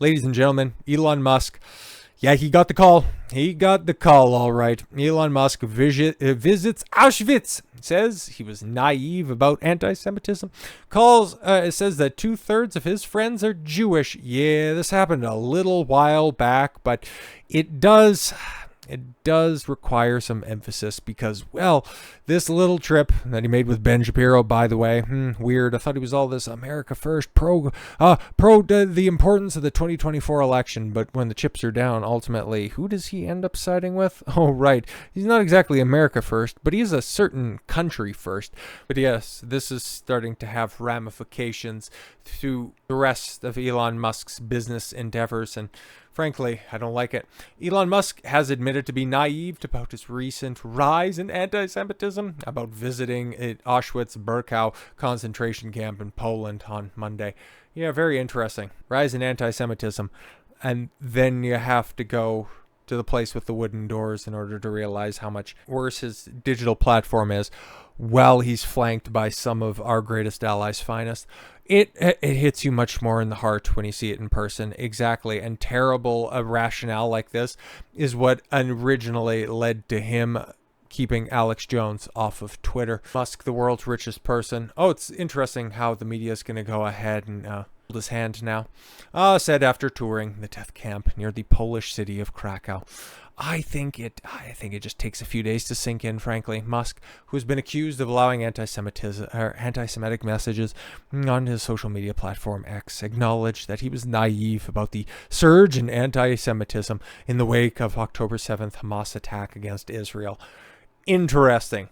Ladies and gentlemen, Elon Musk. Yeah, he got the call. He got the call, all right. Elon Musk visits Auschwitz. Says he was naive about anti-Semitism. It says that 2/3 of his friends are Jewish. Yeah, this happened a little while back, but it does require some emphasis because, well, this little trip that he made with Ben Shapiro, by the way, weird. I thought he was all this America first, pro the importance of the 2024 election, but when the chips are down, ultimately, who does he end up siding with? Oh, right. He's not exactly America first, but he is a certain country first. But yes, this is starting to have ramifications to the rest of Elon Musk's business endeavors, and frankly, I don't like it. Elon Musk has admitted to be naive about his recent rise in anti-Semitism, about visiting Auschwitz-Birkenau concentration camp in Poland on Monday. Yeah, very interesting. Rise in anti-Semitism. And then you have to go to the place with the wooden doors in order to realize how much worse his digital platform is, while he's flanked by some of our greatest allies' finest. It hits you much more in the heart when you see it in person. Exactly. And terrible rationale like this is what originally led to him keeping Alex Jones off of Twitter. Musk, the world's richest person. Oh, it's interesting how the media is going to go ahead and hold his hand now. Said after touring the death camp near the Polish city of Krakow. I think it just takes a few days to sink in, frankly. Musk, who's been accused of allowing anti-Semitic messages on his social media platform X, acknowledged that he was naive about the surge in anti-Semitism in the wake of October 7th Hamas attack against Israel. Interesting.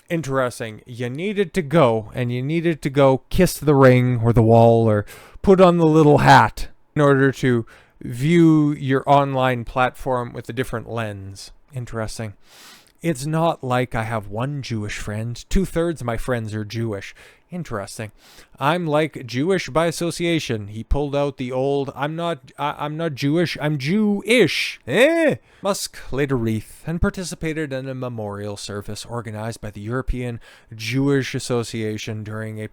You needed to go kiss the ring or the wall or put on the little hat in order to view your online platform with a different lens. Interesting. It's not like I have one Jewish friend. 2/3 of my friends are Jewish. Interesting. I'm like Jewish by association. He pulled out the old, I'm not Jewish, I'm Jewish. Musk laid a wreath and participated in a memorial service organized by the European Jewish Association during a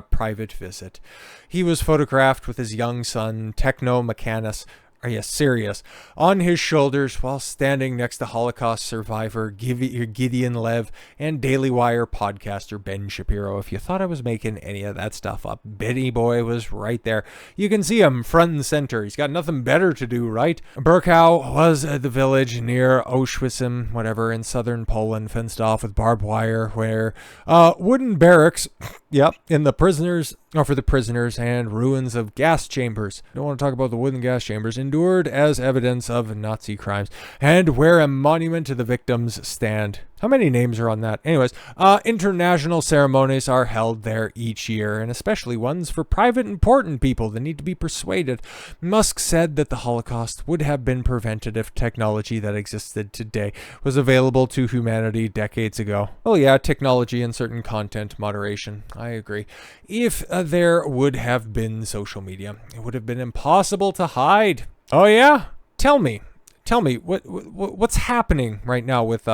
private visit. He was photographed with his young son, Techno Mechanus, are you serious? On his shoulders while standing next to Holocaust survivor Gideon Lev and Daily Wire podcaster Ben Shapiro. If you thought I was making any of that stuff up, Benny Boy was right there. You can see him front and center. He's got nothing better to do, right? Birkenau was the village near Auschwitz, whatever, in southern Poland, fenced off with barbed wire, where wooden barracks, in the prisoners, or for the prisoners, and ruins of gas chambers. Don't want to talk about the wooden gas chambers, endured as evidence of Nazi crimes, and where a monument to the victims stand. How many names are on that? Anyways, international ceremonies are held there each year, and especially ones for private important people that need to be persuaded. Musk said that the Holocaust would have been prevented if technology that existed today was available to humanity decades ago. Well, yeah, technology and certain content moderation. I agree. If there would have been social media, it would have been impossible to hide. Oh yeah? Tell me what's happening right now with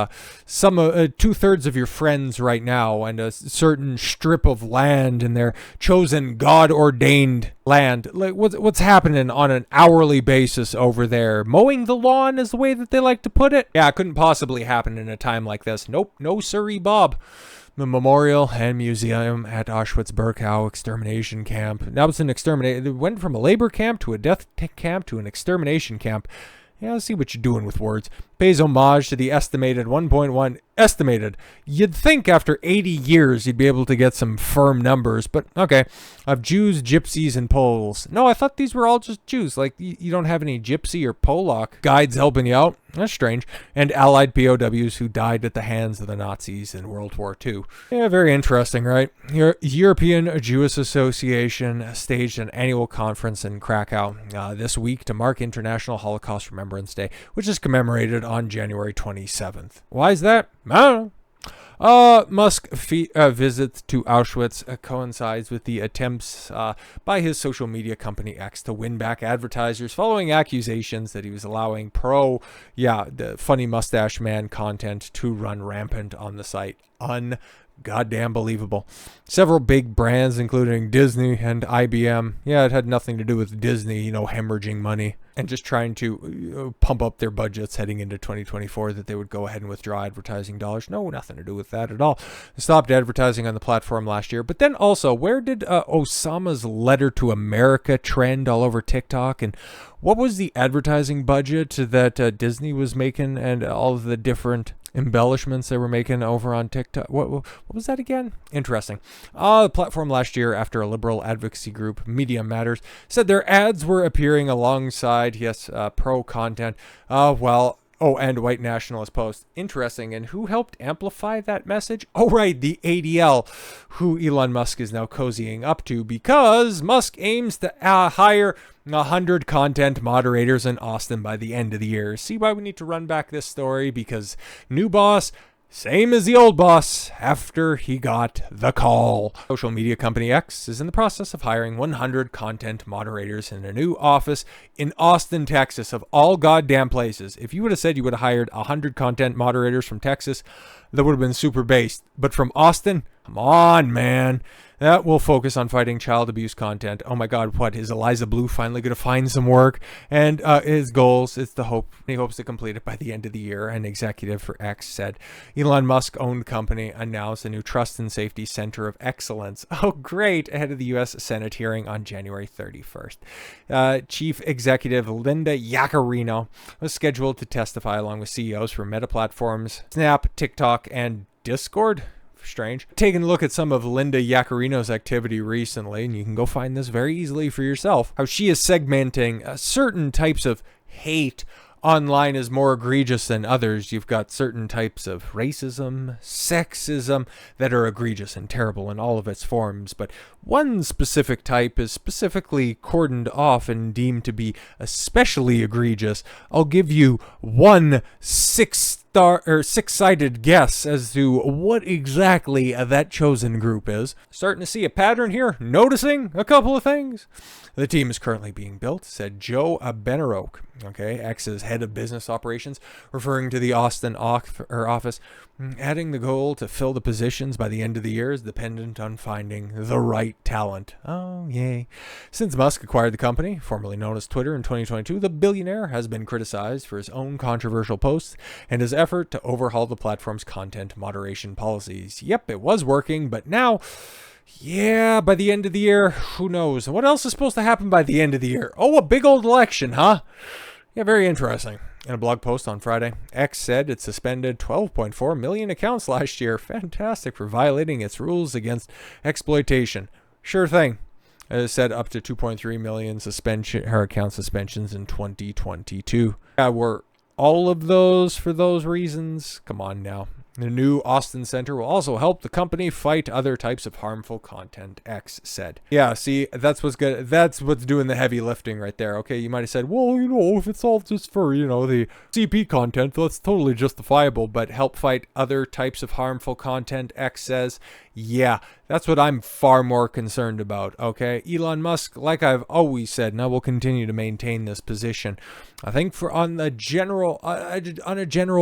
some 2/3 of your friends right now and a certain strip of land in their chosen God-ordained land. Like what's happening on an hourly basis over there? Mowing the lawn is the way that they like to put it. Yeah, it couldn't possibly happen in a time like this. Nope, no siree, Bob. The memorial and museum at Auschwitz-Birkenau extermination camp. That was an extermination. It went from a labor camp to a death camp to an extermination camp. Yeah, let's see what you're doing with words. Pays homage to the estimated 1.1. Estimated. You'd think after 80 years you'd be able to get some firm numbers, but okay. Of Jews, Gypsies, and Poles. No, I thought these were all just Jews. Like, you don't have any Gypsy or Polak guides helping you out. That's strange. And Allied POWs who died at the hands of the Nazis in World War II. Yeah, very interesting, right? European Jewish Association staged an annual conference in Krakow this week to mark International Holocaust Remembrance Day, which is commemorated on January 27th. Why is that? I don't know. Musk visits to Auschwitz coincides with the attempts by his social media company X to win back advertisers following accusations that he was allowing the funny mustache man content to run rampant on the site. goddamn believable. Several big brands, including Disney and IBM. Yeah, it had nothing to do with Disney, hemorrhaging money and just trying to pump up their budgets heading into 2024, that they would go ahead and withdraw advertising dollars. No, nothing to do with that at all. They stopped advertising on the platform last year. But then also, where did Osama's letter to America trend all over TikTok? And what was the advertising budget that Disney was making, and all of the different embellishments they were making over on TikTok? What was that again? Interesting. The platform last year, after a liberal advocacy group, Media Matters, said their ads were appearing alongside, pro content. And white nationalist posts. Interesting. And who helped amplify that message? Oh, right, the ADL, who Elon Musk is now cozying up to, because Musk aims to hire 100 content moderators in Austin by the end of the year. See why we need to run back this story? Because new boss, same as the old boss after he got the call. Social media company X is in the process of hiring 100 content moderators in a new office in Austin, Texas, of all goddamn places. If you would have said you would have hired 100 content moderators from Texas, that would have been super based. But from Austin, come on, man. That will focus on fighting child abuse content. Oh my God, what is Eliza Blue finally going to find some work? And his goals, it's the hope. He hopes to complete it by the end of the year. An executive for X said. Elon Musk-owned company announced a new Trust and Safety Center of Excellence. Oh, great! Ahead of the U.S. Senate hearing on January 31st. Chief Executive Linda Yaccarino was scheduled to testify along with CEOs from Meta Platforms, Snap, TikTok, and Discord. Strange. Taking a look at some of Linda Yaccarino's activity recently, and you can go find this very easily for yourself, how she is segmenting certain types of hate online is more egregious than others. You've got certain types of racism, sexism that are egregious and terrible in all of its forms, but one specific type is specifically cordoned off and deemed to be especially egregious. I'll give you one six-sided guess as to what exactly that chosen group is. Starting to see a pattern here, noticing a couple of things. The team is currently being built, said Joe Benaroque, X's head of business operations, referring to the Austin office, adding the goal to fill the positions by the end of the year is dependent on finding the right talent. Oh, yay. Since Musk acquired the company, formerly known as Twitter, in 2022, the billionaire has been criticized for his own controversial posts and his effort to overhaul the platform's content moderation policies. Yep, it was working, but now, yeah, by the end of the year, who knows? What else is supposed to happen by the end of the year? Oh, a big old election, huh? Yeah, very interesting. In a blog post on Friday, X said it suspended 12.4 million accounts last year. Fantastic for violating its rules against exploitation. Sure thing. It said up to 2.3 million account suspensions in 2022. Were all of those for those reasons? Come on now. The new Austin Center will also help the company fight other types of harmful content, X said. Yeah, see, that's what's good. That's what's doing the heavy lifting right there. Okay, you might have said, well, if it's all just for, the CP content, that's totally justifiable, but help fight other types of harmful content, X says. Yeah, that's what I'm far more concerned about, okay? Elon Musk, like I've always said, and I will continue to maintain this position, I think on a general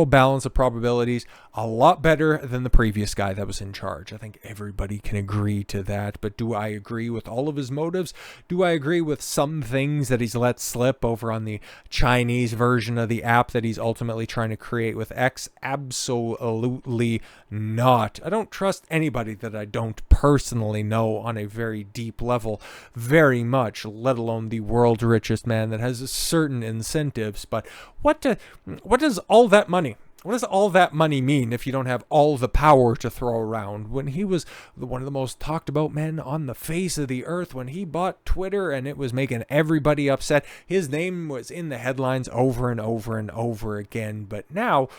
balance of probabilities, a lot better than the previous guy that was in charge. I think everybody can agree to that, but do I agree with all of his motives? Do I agree with some things that he's let slip over on the Chinese version of the app that he's ultimately trying to create with X? Absolutely not. I don't trust anybody that I don't personally know on a very deep level, very much, let alone the world's richest man that has certain incentives. But what does all that money What does all that money mean if you don't have all the power to throw around? When he was one of the most talked about men on the face of the earth, when he bought Twitter and it was making everybody upset, his name was in the headlines over and over and over again. But now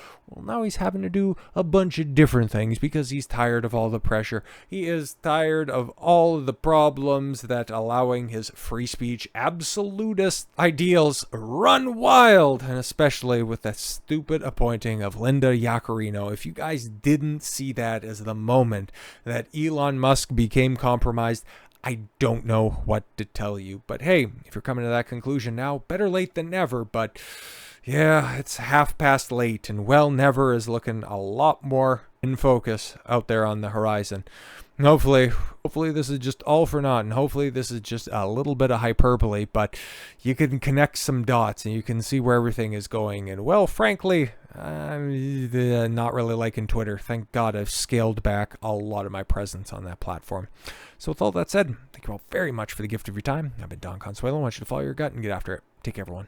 he's having to do a bunch of different things because he's tired of all the pressure. He is tired of all of the problems that allowing his free speech absolutist ideals run wild, and especially with that stupid appointing of Linda Yaccarino. If you guys didn't see that as the moment that Elon Musk became compromised, I don't know what to tell you. But hey, if you're coming to that conclusion now, better late than never. But yeah, it's half past late, and well, never is looking a lot more in focus out there on the horizon. And hopefully this is just all for naught, and hopefully this is just a little bit of hyperbole, but you can connect some dots and you can see where everything is going. And well, frankly, I'm not really liking Twitter. Thank God I've scaled back a lot of my presence on that platform. So with all that said, thank you all very much for the gift of your time. I've been Don Consuelo. I want you to follow your gut and get after it. Take care, everyone.